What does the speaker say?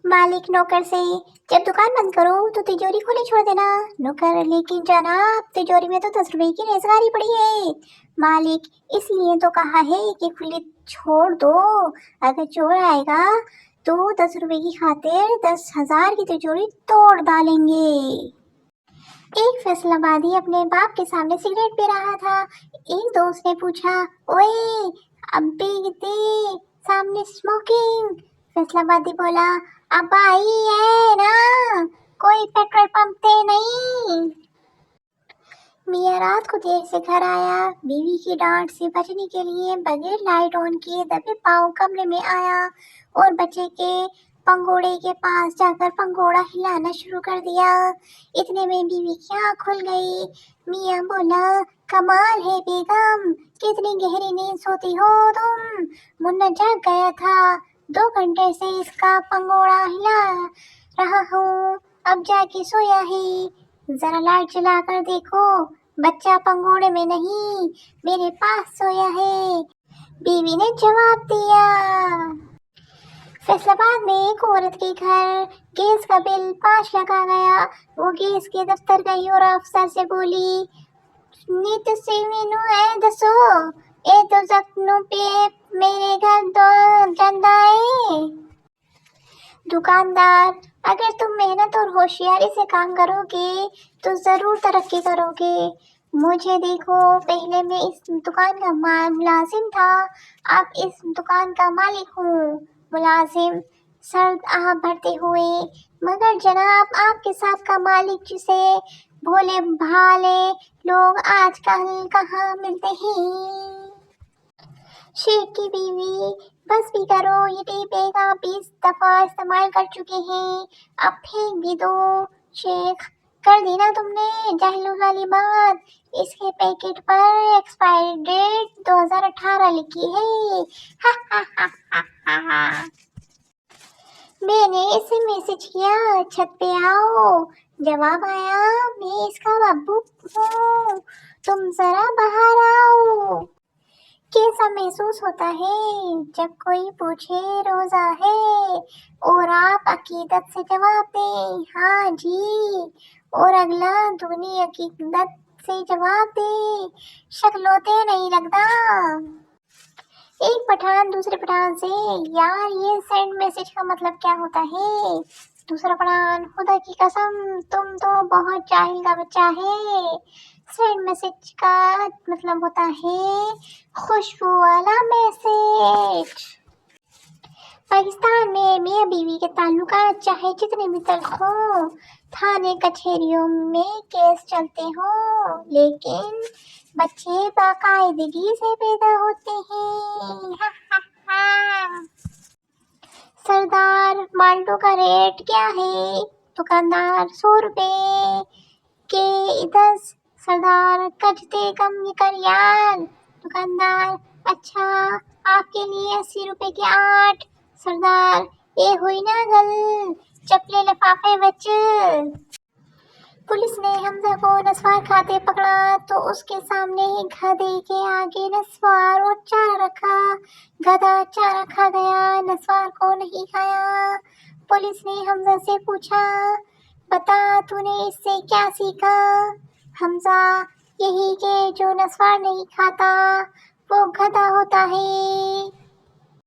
मालिक नौकर से, जब दुकान बंद करो तो तिजोरी खुली छोड़ देना। नौकर, लेकिन जनाब तिजोरी में तो 10 रुपए की रेजगारी पड़ी है। मालिक, इसलिए तो कहा है कि खुली छोड़ दो, अगर चोर आएगा तो 10 रुपए की खातिर 10,000 की तिजोरी तोड़ डालेंगे। एक फैसलाबादी अपने बाप के सामने सिगरेट पी रहा था। एक दोस्त ने पूछा, ओए अब्बी दे सामने स्मोकिंग। फैसलाबादी बोला, अब आई है ना, कोई पेट्रोल पंप पे नहीं। मियाँ रात को देर से घर आया। बीवी की डांट से बचने के लिए बगैर लाइट ऑन किए दबे पाँव कमरे में आया और बच्चे के पंगोड़े के पास जाकर पंगोड़ा हिलाना शुरू कर दिया। इतने में बीवी की आँख खुल गई। मियाँ बोला, कमाल है बेगम, कितनी गहरी नींद सोती हो तुम। मुन्ना जाग गया था, 2 घंटे से इसका पंगोड़ा हिला रहा हूँ, अब जाके सोया है। जरा लाइट जला कर देखो, बच्चा पंगोड़े में नहीं मेरे पास सोया है, बीवी ने जवाब दिया। फैसलाबाद में एक औरत के घर गैस का बिल 5 लगा गया। वो गैस के दफ्तर गई और अफसर से बोली, नीत से मेनू है दसो, ए तो जख्नों पे मेरे घर दो चंदा है। दुकानदार, अगर तुम मेहनत और होशियारी से काम करोगे तो जरूर तरक्की करोगे। मुझे देखो, पहले मैं इस दुकान का मुलाजिम था, अब इस दुकान का मालिक हूँ। मुलाजिम सर्द आह भरते हुए, मगर जनाब आपके साथ का मालिक जिसे भोले भाले लोग आजकल कहाँ मिलते हैं। शेख की बीवी, बस भी करो, ये टेप एक आप 20 दफा इस्तेमाल कर चुके हैं, अब फेंक भी दो। शेख, कर दी ना तुमने जाहिल वाली बात, इसके पैकेट पर एक्सपायरी डेट 2018 लिखी है। हा हा हा हा हा हा। मैंने इसे मैसेज किया, छत पे आओ। जवाब आया, मैं इसका बाबू हूँ, तुम जरा बाहर आओ। कैसा महसूस होता है जब कोई पूछे रोजा है और आप अकीदत से जवाब दें हाँ जी, और अगला दूनी अकीदत से जवाब दे, शक्लोते नहीं लगता। एक पठान दूसरे पठान से, यार ये सेंड मैसेज का मतलब क्या होता है। दूसरा पठान, खुदा की कसम तुम तो बहुत जाहिल का बच्चा है, सेंड मैसेज का मतलब होता है खुशबू वाला मैसेज। पाकिस्तान में मियाँ बीवी के ताल्लुकात चाहे जितने भी तल्ख हों, थाने कचहरियों में केस चलते हों, लेकिन बच्चे बाकायदगी से पैदा होते हैं। हा हा हा। सरदार, माल्टो का रेट क्या है। दुकानदार, 100 रुपए के 10। सरदार, कजते कम कर यार। दुकानदार, अच्छा आपके लिए 80 रुपए के 8। सरदार, ये हुई ना गल, चपले लिफाफे बच। पुलिस ने हमजा को नस्वार खाते पकड़ा तो उसके सामने ही गधे के आगे नस्वार और चारा रखा। गधा चारा खा गया, नस्वार को नहीं खाया। पुलिस ने हमजा से पूछा, बता तूने इससे क्या सीखा। हमजा, यही कि जो नस्वार नहीं खाता वो गधा होता है।